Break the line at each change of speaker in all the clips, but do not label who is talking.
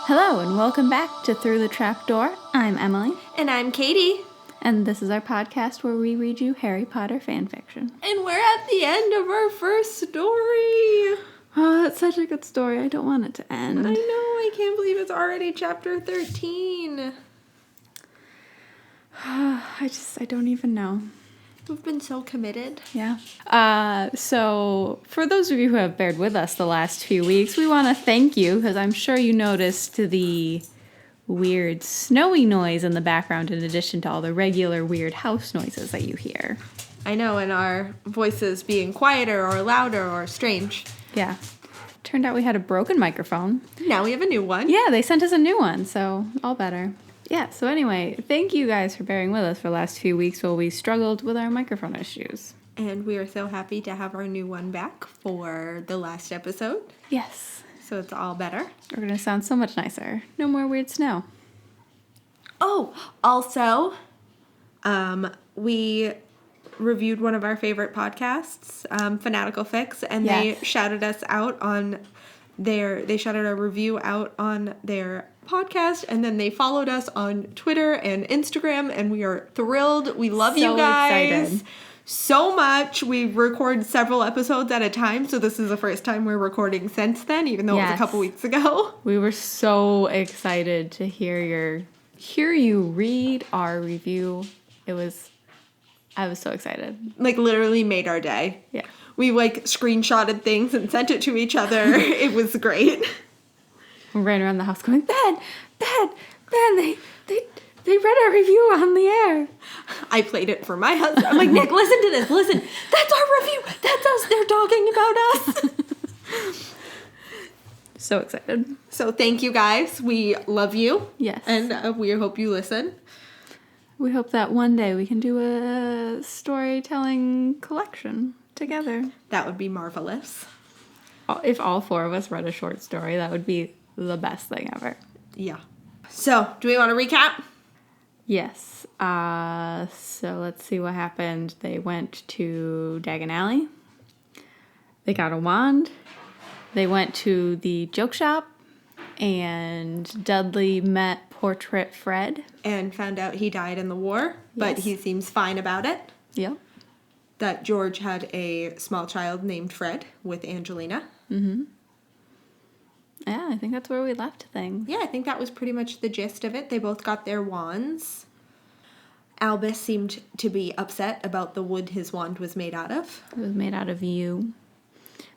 Hello and welcome back to Through the Trapdoor. I'm Emily.
And I'm Katie.
And this is our podcast where we read you Harry Potter fanfiction.
And we're at the end of our first story.
Oh, that's such a good story. I don't want it to end.
I know. I can't believe it's already chapter 13.
I don't even know.
We've been so committed.
Yeah. So for those of you who have bared with us the last few weeks, we want to thank you because I'm sure you noticed the weird snowy noise in the background in addition to all the regular weird house noises that you hear.
I know, and our voices being quieter or louder or strange.
Yeah. Turned out we had a broken microphone.
Now we have a new one.
Yeah, they sent us a new one, so all better. Yeah, so anyway, thank you guys for bearing with us for the last few weeks while we struggled with our microphone issues.
And we are so happy to have our new one back for the last episode.
Yes.
So it's all better.
We're going to sound so much nicer. No more weird snow.
Oh, also, we reviewed one of our favorite podcasts, Fanatical Fix, and
Yes.
they shouted us out on they shouted our review out on their podcast, and then they followed us on Twitter and Instagram, and we are thrilled. We love you guys
excited.
so much. We record several episodes at a time, so this is the first time we're recording since then, even though it was a couple weeks ago.
We were so excited to hear you read our review. I was so excited.
Like, literally made our day.
Yeah.
We, screenshotted things and sent it to each other. It was great.
We ran around the house going, Ben, they read our review on the air.
I played it for my husband. I'm like, Nick, listen to this. Listen. That's our review. That's us. They're talking about us.
So excited.
So thank you, guys. We love you.
Yes.
And we hope you listen.
We hope that one day we can do a storytelling collection together.
That would be marvelous.
If all four of us read a short story, that would be the best thing ever.
Yeah. So, do we want to recap?
Yes. So let's see what happened. They went to Diagon Alley. They got a wand. They went to the joke shop. And Dudley met Portrait Fred.
And found out he died in the war, but
Yes.
he seems fine about it.
Yep.
That George had a small child named Fred with Angelina.
Mm-hmm. Yeah, I think that's where we left things.
Yeah, I think that was pretty much the gist of it. They both got their wands. Albus seemed to be upset about the wood his wand was made out of.
It was made out of yew,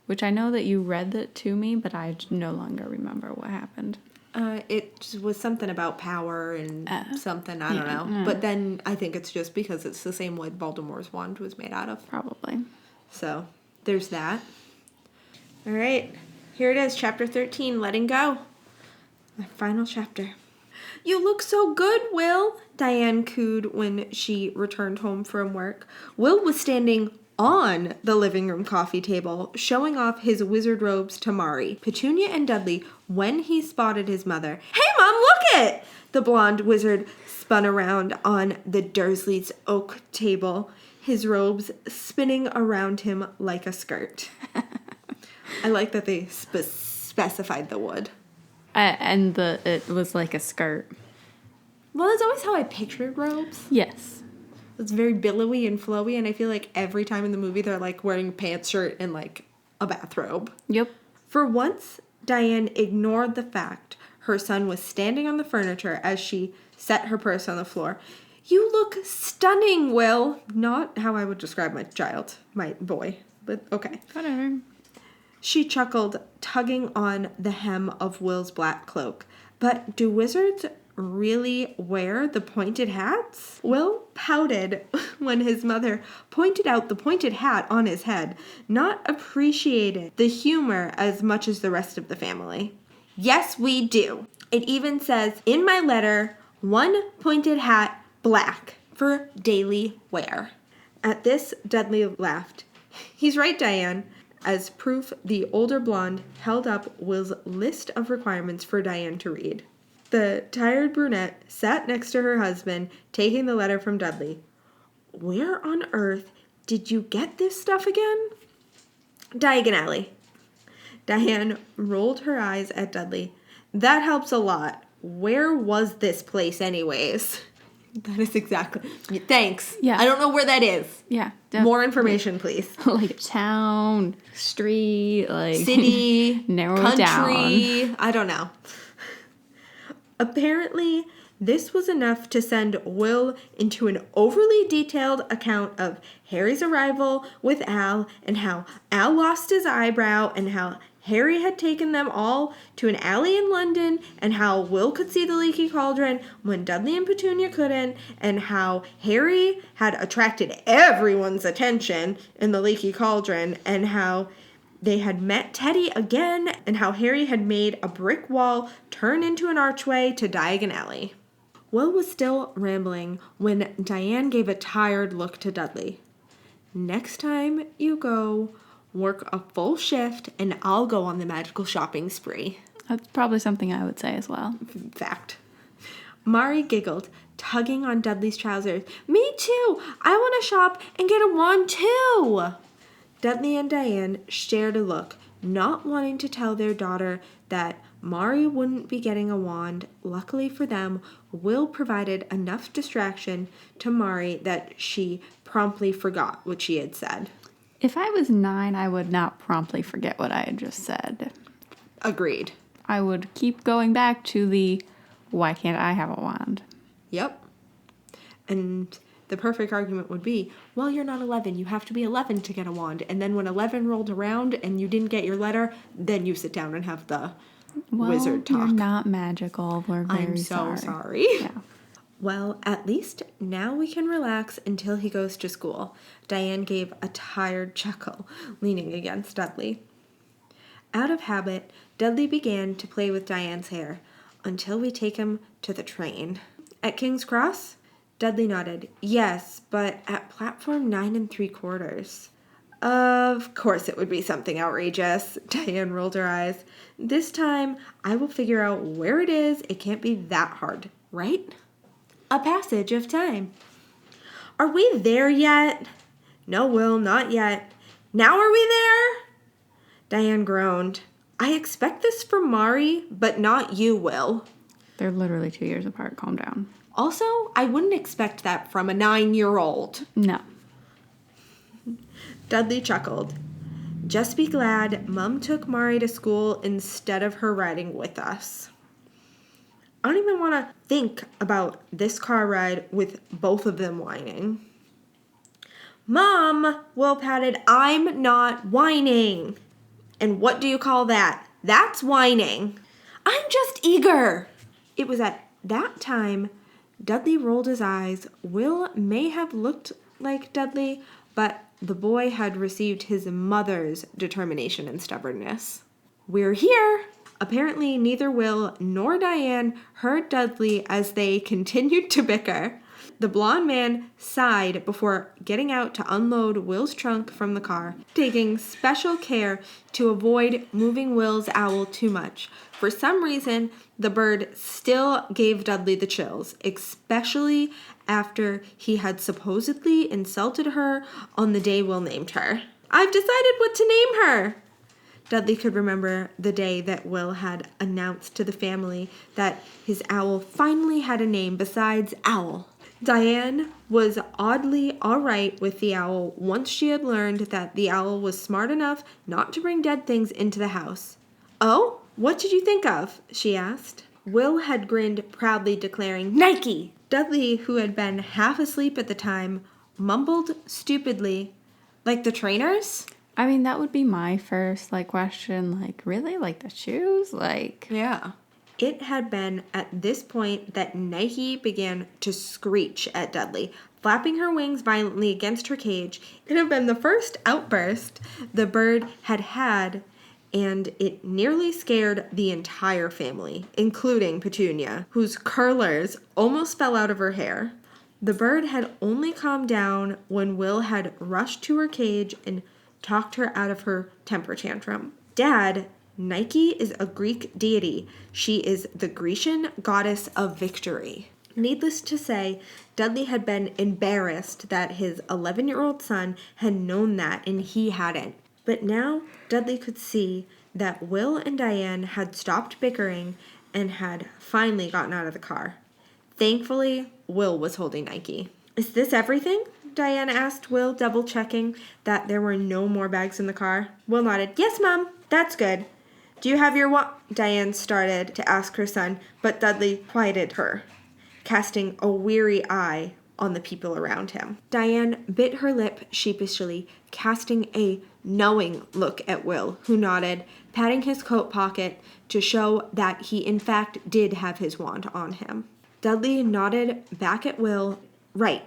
which I know that you read that to me, but I no longer remember what happened.
It was something about power and something, I don't know. But then I think it's just because it's the same wood Voldemort's wand was made out of.
Probably.
So, there's that. All right, here it is, chapter 13, Letting Go. My final chapter. You look so good, Will, Diane cooed when she returned home from work. Will was standing on the living room coffee table, showing off his wizard robes to Mari, Petunia, and Dudley when he spotted his mother. Hey, Mom, look it! The blonde wizard spun around on the Dursleys' oak table, his robes spinning around him like a skirt. I like that they specified the wood.
And it was like a skirt.
Well, that's always how I pictured robes.
Yes.
It's very billowy and flowy, and I feel like every time in the movie they're like wearing a pants shirt and like a bathrobe.
Yep.
For once, Diane ignored the fact her son was standing on the furniture as she set her purse on the floor. You look stunning, Will. Not how I would describe my child, my boy, but okay.
Whatever.
She chuckled, tugging on the hem of Will's black cloak. But do wizards really wear the pointed hats? Will pouted when his mother pointed out the pointed hat on his head, not appreciating the humor as much as the rest of the family. Yes, we do. It even says in my letter, one pointed hat, black, for daily wear. At this, Dudley laughed. He's right, Diane. As proof, the older blonde held up Will's list of requirements for Diane to read. The tired brunette sat next to her husband, taking the letter from Dudley. Where on earth did you get this stuff again? Diagon Alley. Diane rolled her eyes at Dudley. That helps a lot. Where was this place anyways? That is exactly. Thanks.
Yeah.
I don't know where that is.
Yeah.
More information, please.
Like a town, street, like
City,
narrow
country.
it down.
I don't know. Apparently, this was enough to send Will into an overly detailed account of Harry's arrival with Al and how Al lost his eyebrow and how Harry had taken them all to an alley in London and how Will could see the leaky cauldron when Dudley and Petunia couldn't and how Harry had attracted everyone's attention in the leaky cauldron and how they had met Teddy again and how Harry had made a brick wall turn into an archway to Diagon Alley. Will was still rambling when Diane gave a tired look to Dudley. Next time you go, work a full shift and I'll go on the magical shopping spree.
That's probably something I would say as well.
Fact. Mari giggled, tugging on Dudley's trousers. Me too! I want to shop and get a wand too! Dudley and Diane shared a look, not wanting to tell their daughter that Mari wouldn't be getting a wand. Luckily for them, Will provided enough distraction to Mari that she promptly forgot what she had said.
If I was 9, I would not promptly forget what I had just said.
Agreed.
I would keep going back to the, why can't I have a wand?
Yep. And the perfect argument would be, well, you're not 11. You have to be 11 to get a wand. And then when 11 rolled around and you didn't get your letter, then you sit down and have the wizard talk.
You're not magical. We're very
I'm so sorry.
Yeah.
Well, at least now we can relax until he goes to school. Diane gave a tired chuckle, leaning against Dudley. Out of habit, Dudley began to play with Diane's hair until we take him to the train. At King's Cross? Dudley nodded. Yes, but at platform 9 3/4. Of course it would be something outrageous. Diane rolled her eyes. This time, I will figure out where it is. It can't be that hard, right? A passage of time. Are we there yet? No, Will, not yet. Now are we there? Diane groaned. I expect this from Mari, but not you, Will.
They're literally 2 years apart. Calm down.
Also, I wouldn't expect that from a 9-year-old.
No.
Dudley chuckled. Just be glad Mum took Mari to school instead of her riding with us. I don't even want to think about this car ride with both of them whining. Mom, Will patted, I'm not whining. And what do you call that? That's whining. I'm just eager. It was at that time Dudley rolled his eyes. Will may have looked like Dudley, but the boy had received his mother's determination and stubbornness. We're here. Apparently, neither Will nor Diane heard Dudley as they continued to bicker. The blonde man sighed before getting out to unload Will's trunk from the car, taking special care to avoid moving Will's owl too much. For some reason, the bird still gave Dudley the chills, especially after he had supposedly insulted her on the day Will named her. I've decided what to name her. Dudley could remember the day that Will had announced to the family that his owl finally had a name besides Owl. Diane was oddly all right with the owl once she had learned that the owl was smart enough not to bring dead things into the house. Oh, what did you think of? She asked. Will had grinned proudly, declaring, Nike! Dudley, who had been half asleep at the time, mumbled stupidly, like the trainers?
I mean, that would be my first, question. Really? The shoes?
Yeah. It had been at this point that Nike began to screech at Dudley, flapping her wings violently against her cage. It had been the first outburst the bird had had, and it nearly scared the entire family, including Petunia, whose curlers almost fell out of her hair. The bird had only calmed down when Will had rushed to her cage and talked her out of her temper tantrum. Dad, Nike is a Greek deity. She is the Grecian goddess of victory. Needless to say, Dudley had been embarrassed that his 11-year-old son had known that and he hadn't. But now Dudley could see that Will and Diane had stopped bickering and had finally gotten out of the car. Thankfully, Will was holding Nike. "Is this everything?" Diane asked Will, double-checking that there were no more bags in the car. Will nodded. "Yes, Mom. That's good. Do you have your Diane started to ask her son, but Dudley quieted her, casting a weary eye on the people around him. Diane bit her lip sheepishly, casting a knowing look at Will, who nodded, patting his coat pocket to show that he in fact did have his wand on him. Dudley nodded back at Will. "Right.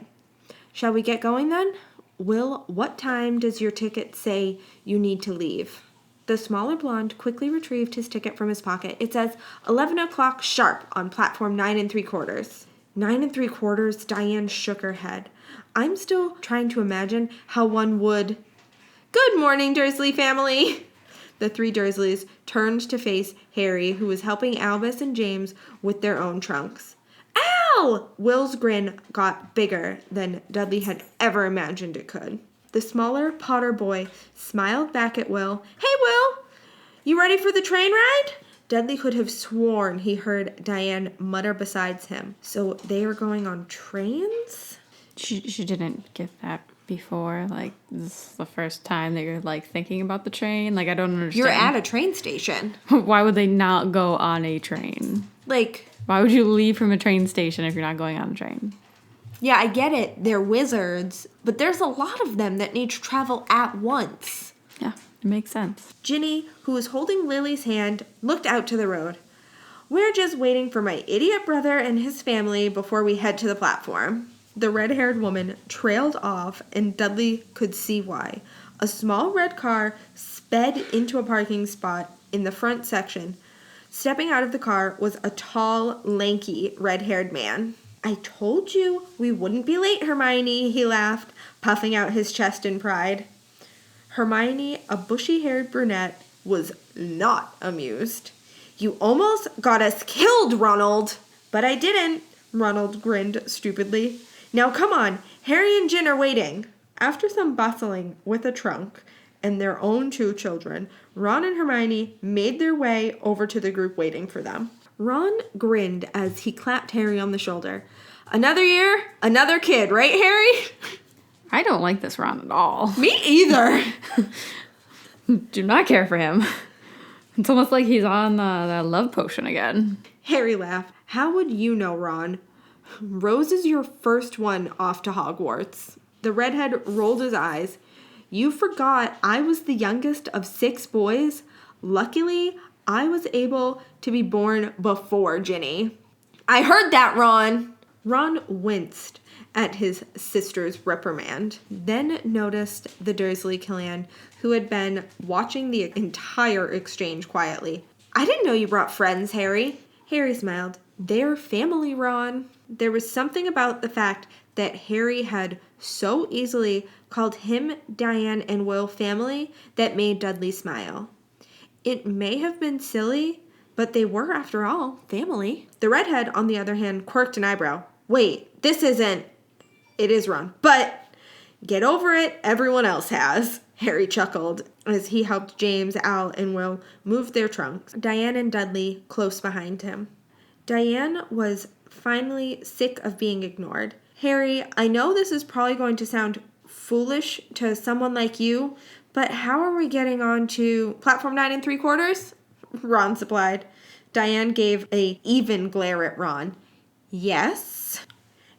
Shall we get going then? Will, what time does your ticket say you need to leave?" The smaller blonde quickly retrieved his ticket from his pocket. "It says 11 o'clock sharp on platform 9 3/4. 9 3/4? Diane shook her head. "I'm still trying to imagine how one would... Good morning, Dursley family!" The three Dursleys turned to face Harry, who was helping Albus and James with their own trunks. "Ow!" Will's grin got bigger than Dudley had ever imagined it could. The smaller Potter boy smiled back at Will. "Hey, Will! You ready for the train ride?" Dudley could have sworn he heard Diane mutter beside him. So they were going on trains?
She didn't get that before. Like, this is the first time that you're, like, thinking about the train. Like, I don't understand.
You're at a train station.
Why would they not go on a train?
Like...
Why would you leave from a train station if you're not going on a train?
Yeah, I get it. They're wizards. But there's a lot of them that need to travel at once.
Yeah, it makes sense.
Ginny, who was holding Lily's hand, looked out to the road. "We're just waiting for my idiot brother and his family before we head to the platform." The red-haired woman trailed off, and Dudley could see why. A small red car sped into a parking spot in the front section. Stepping out of the car was a tall, lanky, red-haired man. "I told you we wouldn't be late, Hermione," he laughed, puffing out his chest in pride. Hermione, a bushy-haired brunette, was not amused. "You almost got us killed, Ronald." "But I didn't," Ronald grinned stupidly. "Now come on, Harry and Gin are waiting." After some bustling with a trunk and their own two children, Ron and Hermione made their way over to the group waiting for them. Ron grinned as he clapped Harry on the shoulder. "Another year, another kid, right, Harry?"
I don't like this Ron at all.
"Me either."
Do not care for him. It's almost like he's on the love potion again.
Harry laughed. "How would you know, Ron? Rose is your first one off to Hogwarts." The redhead rolled his eyes. "You forgot I was the youngest of 6 boys. Luckily, I was able to be born before Ginny." "I heard that, Ron." Ron winced at his sister's reprimand, then noticed the Dursley clan, who had been watching the entire exchange quietly. "I didn't know you brought friends, Harry." Harry smiled. "They're family, Ron." There was something about the fact that Harry had so easily called him, Diane, and Will family that made Dudley smile. It may have been silly, but they were, after all, family. The redhead, on the other hand, quirked an eyebrow. "Wait, this isn't..." "It is, Ron, but get over it, everyone else has." Harry chuckled as he helped James, Al, and Will move their trunks, Diane and Dudley close behind him. Diane was finally sick of being ignored. "Harry, I know this is probably going to sound foolish to someone like you, but how are we getting on to platform 9 3/4? Ron supplied. Diane gave an even glare at Ron. "Yes?"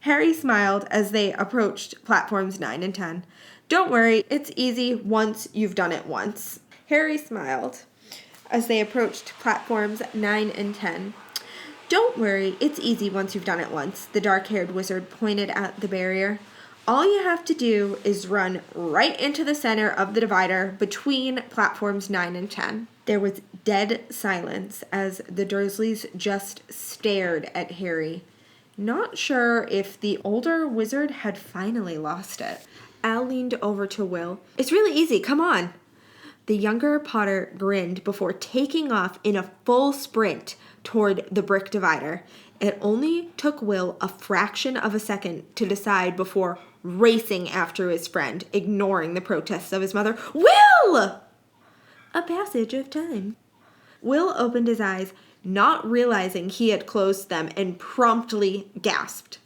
Harry smiled as they approached platforms 9 and 10. "Don't worry, it's easy once you've done it once." Harry smiled as they approached platforms 9 and 10. "Don't worry, it's easy once you've done it once," the dark-haired wizard pointed at the barrier. "All you have to do is run right into the center of the divider between platforms 9 and 10. There was dead silence as the Dursleys just stared at Harry, not sure if the older wizard had finally lost it. Al leaned over to Will. "It's really easy, come on." The younger Potter grinned before taking off in a full sprint toward the brick divider. It only took Will a fraction of a second to decide before racing after his friend, ignoring the protests of his mother. "Will!" A passage of time. Will opened his eyes, not realizing he had closed them, and promptly gasped.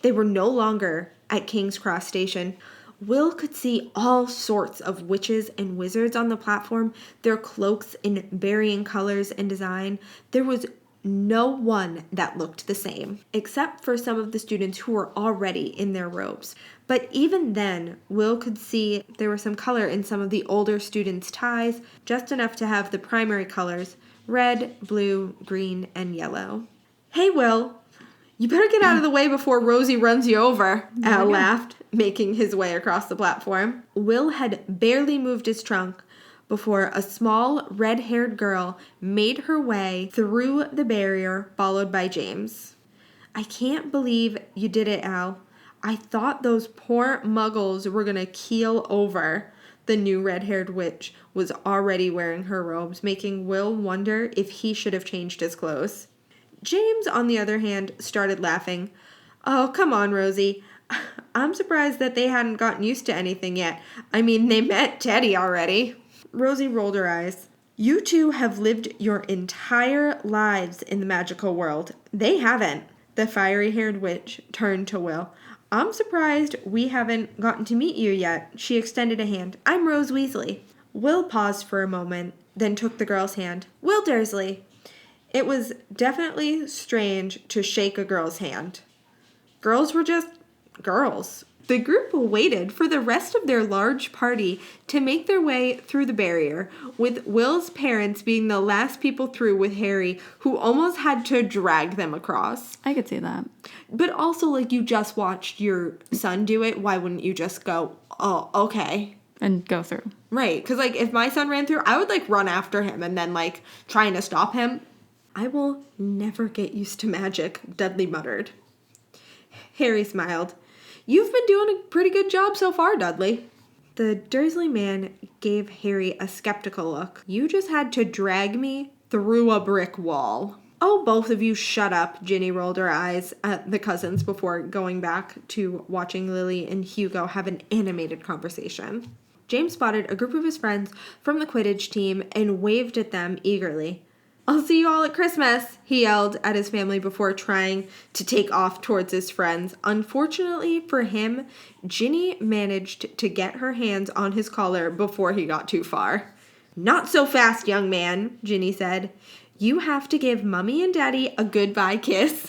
They were no longer at King's Cross Station. Will could see all sorts of witches and wizards on the platform, their cloaks in varying colors and design. There was no one that looked the same, except for some of the students who were already in their robes. But even then, Will could see there was some color in some of the older students' ties, just enough to have the primary colors: red, blue, green, and yellow. "Hey, Will, you better get out of the way before Rosie runs you over," Al laughed, making his way across the platform. Will had barely moved his trunk before a small, red-haired girl made her way through the barrier, followed by James. "I can't believe you did it, Al. I thought those poor muggles were gonna keel over." The new red-haired witch was already wearing her robes, making Will wonder if he should have changed his clothes. James, on the other hand, started laughing. "Oh, come on, Rosie. I'm surprised that they hadn't gotten used to anything yet. I mean, they met Teddy already." Rosie rolled her eyes. "You two have lived your entire lives in the magical world. They haven't." The fiery-haired witch turned to Will. "I'm surprised we haven't gotten to meet you yet." She extended a hand. "I'm Rose Weasley." Will paused for a moment, then took the girl's hand. "Will Dursley." It was definitely strange to shake a girl's hand. Girls were just girls. The group waited for the rest of their large party to make their way through the barrier, with Will's parents being the last people through with Harry, who almost had to drag them across.
I could see that.
But also, like, you just watched your son do it. Why wouldn't you just go, "Oh, okay."
And go through.
Right, because, like, if my son ran through, I would, like, run after him and then, like, trying to stop him. "I will never get used to magic," Dudley muttered. Harry smiled. "You've been doing a pretty good job so far, Dudley." The Dursley man gave Harry a skeptical look. "You just had to drag me through a brick wall." "Oh, both of you shut up." Ginny rolled her eyes at the cousins before going back to watching Lily and Hugo have an animated conversation. James spotted a group of his friends from the Quidditch team and waved at them eagerly. "I'll see you all at Christmas," he yelled at his family before trying to take off towards his friends. Unfortunately for him, Ginny managed to get her hands on his collar before he got too far. "Not so fast, young man," Ginny said. "You have to give Mummy and Daddy a goodbye kiss."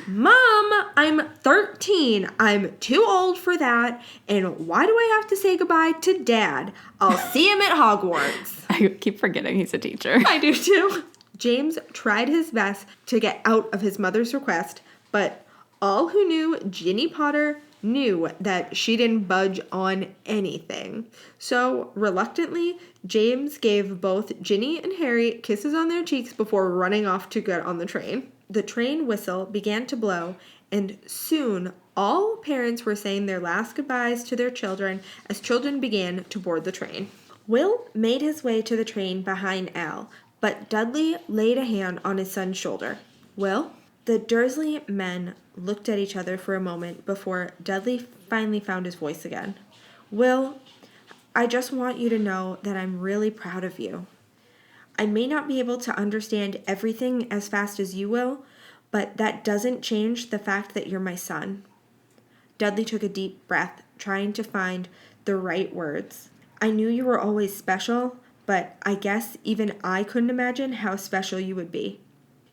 "Mom, I'm 13. I'm too old for that. And why do I have to say goodbye to Dad? I'll see him at Hogwarts."
I keep forgetting he's a teacher.
I do too. James tried his best to get out of his mother's request, but all who knew Ginny Potter knew that she didn't budge on anything. So, reluctantly, James gave both Ginny and Harry kisses on their cheeks before running off to get on the train. The train whistle began to blow, and soon all parents were saying their last goodbyes to their children as children began to board the train. Will made his way to the train behind Al, but Dudley laid a hand on his son's shoulder. "Will?" The Dursley men looked at each other for a moment before Dudley finally found his voice again. "Will, I just want you to know that I'm really proud of you. I may not be able to understand everything as fast as you will, but that doesn't change the fact that you're my son." Dudley took a deep breath, trying to find the right words. "I knew you were always special, but I guess even I couldn't imagine how special you would be.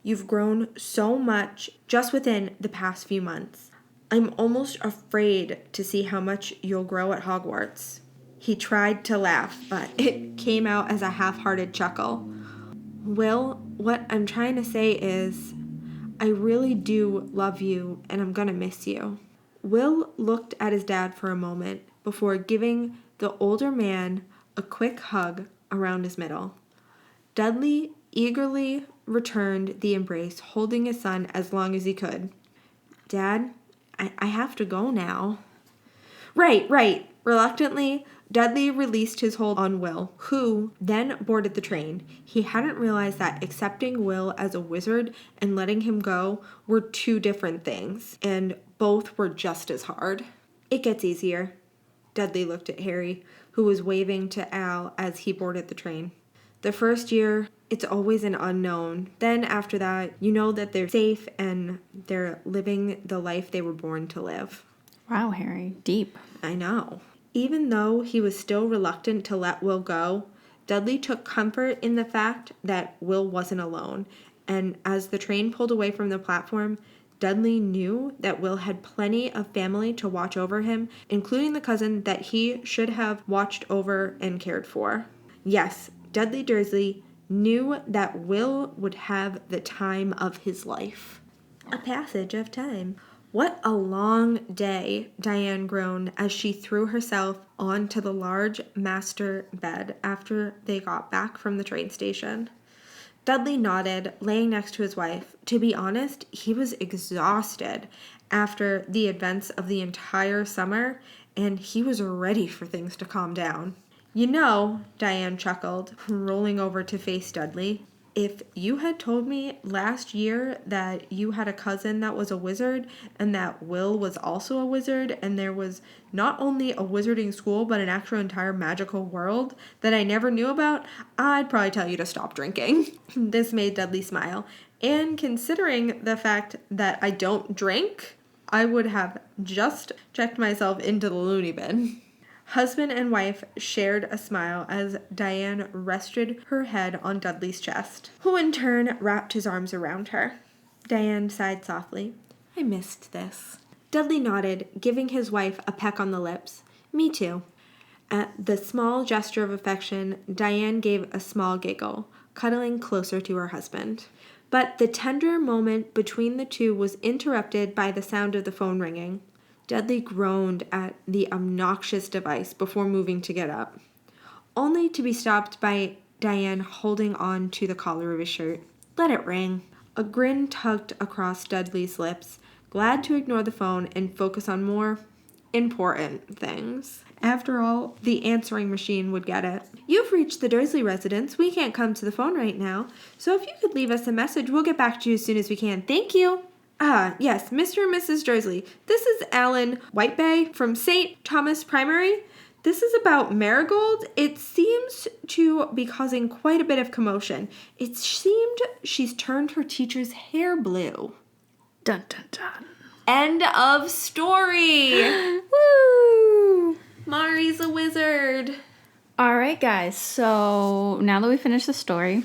You've grown so much just within the past few months. I'm almost afraid to see how much you'll grow at Hogwarts." He tried to laugh, but it came out as a half-hearted chuckle. "Will, what I'm trying to say is, I really do love you, and I'm gonna miss you." Will looked at his dad for a moment before giving the older man a quick hug around his middle. Dudley eagerly returned the embrace, holding his son as long as he could. "Dad, I have to go now." Right. Reluctantly, Dudley released his hold on Will, who then boarded the train. He hadn't realized that accepting Will as a wizard and letting him go were two different things, and both were just as hard. "It gets easier." Dudley looked at Harry, who was waving to Al as he boarded the train. The first year, it's always an unknown. Then after that, you know that they're safe and they're living the life they were born to live.
Wow, Harry. Deep.
I know. Even though he was still reluctant to let Will go, Dudley took comfort in the fact that Will wasn't alone. And as the train pulled away from the platform, Dudley knew that Will had plenty of family to watch over him, including the cousin that he should have watched over and cared for. Yes, Dudley Dursley knew that Will would have the time of his life. A passage of time. What a long day, Diane groaned as she threw herself onto the large master bed after they got back from the train station. Dudley nodded, laying next to his wife. To be honest, he was exhausted after the events of the entire summer, and he was ready for things to calm down. You know, Diane chuckled, rolling over to face Dudley, if you had told me last year that you had a cousin that was a wizard and that Will was also a wizard and there was not only a wizarding school but an actual entire magical world that I never knew about, I'd probably tell you to stop drinking. This made Dudley smile. And considering the fact that I don't drink, I would have just checked myself into the loony bin. Husband and wife shared a smile as Diane rested her head on Dudley's chest, who in turn wrapped his arms around her. Diane sighed softly. I missed this. Dudley nodded, giving his wife a peck on the lips. Me too. At the small gesture of affection, Diane gave a small giggle, cuddling closer to her husband. But the tender moment between the two was interrupted by the sound of the phone ringing. Dudley groaned at the obnoxious device before moving to get up, only to be stopped by Diane holding on to the collar of his shirt. Let it ring. A grin tugged across Dudley's lips, glad to ignore the phone and focus on more important things. After all, the answering machine would get it. You've reached the Dursley residence. We can't come to the phone right now, so if you could leave us a message, we'll get back to you as soon as we can. Thank you. Ah, yes, Mr. and Mrs. Dursley. This is Alan Whitebay from St. Thomas Primary. This is about Marigold. It seems to be causing quite a bit of commotion. It seemed she's turned her teacher's hair blue.
Dun, dun, dun.
End of story.
Woo!
Mari's a wizard.
All right, guys. So now that we finished the story,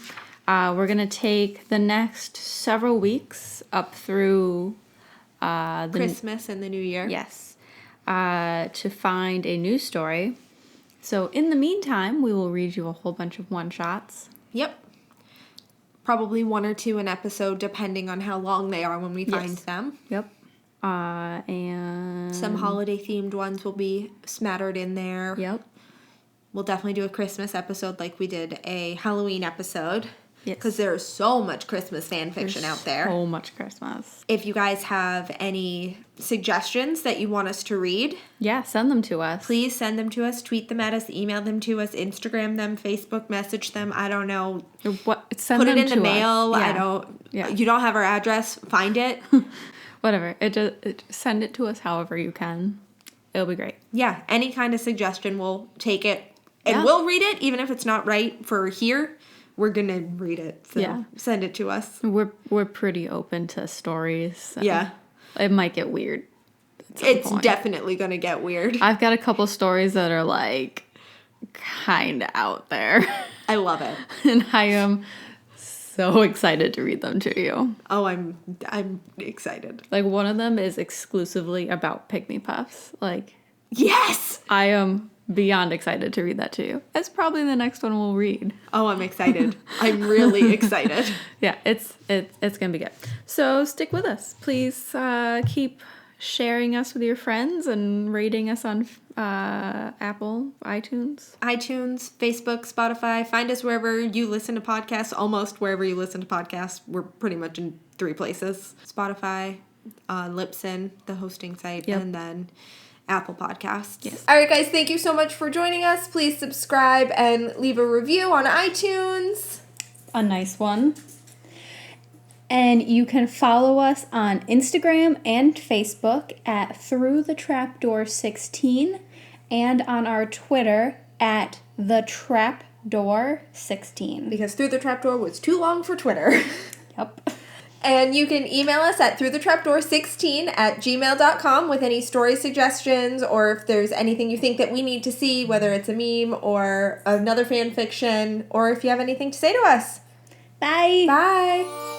we're going to take the next several weeks up through
Christmas and the New Year.
Yes. To find a new story. So in the meantime, we will read you a whole bunch of one-shots.
Yep. Probably one or two an episode, depending on how long they are when we find them.
Yep. And
some holiday-themed ones will be smattered in there.
Yep.
We'll definitely do a Christmas episode like we did a Halloween episode.
Yes.
Because there's so much Christmas fan fiction out there.
So much Christmas.
If you guys have any suggestions that you want us to read,
yeah, send them to us.
Please send them to us, tweet them at us, email them to us, Instagram them, Facebook message them. I don't know.
Send
Put
them
it in
to
the mail.
us. Yeah.
I don't.
Yeah.
You don't have our address. Find it.
Whatever. Send it to us however you can. It'll be great.
Yeah, any kind of suggestion, we'll take it. And we'll read it, even if it's not right for here. We're going to read it. So send it to us.
We're pretty open to stories. So
yeah.
It might get weird.
It's definitely going to get weird.
I've got a couple stories that are like kind of out there.
I love it.
And I am so excited to read them to you.
Oh, I'm excited.
Like one of them is exclusively about pygmy puffs. Like,
yes!
I am beyond excited to read that to you. It's probably the next one we'll read.
Oh, I'm excited. I'm really excited.
Yeah, it's gonna be good. So stick with us. Please keep sharing us with your friends and rating us on Apple, iTunes,
Facebook, Spotify. Find us wherever you listen to podcasts. Almost wherever you listen to podcasts. We're pretty much in 3 places: Spotify, Libsyn, the hosting site, and then Apple Podcasts.
Yes.
All right, guys, thank you so much for joining us. Please subscribe and leave a review on iTunes.
A nice one. And you can follow us on Instagram and Facebook at Through the Trapdoor 16 and on our Twitter at The Trap
Trapdoor 16.
Because Through the Trapdoor was too long for Twitter.
Yep.
And you can email us at throughthetrapdoor16@gmail.com with any story suggestions, or if there's anything you think that we need to see, whether it's a meme or another fan fiction, or if you have anything to say to us.
Bye.
Bye.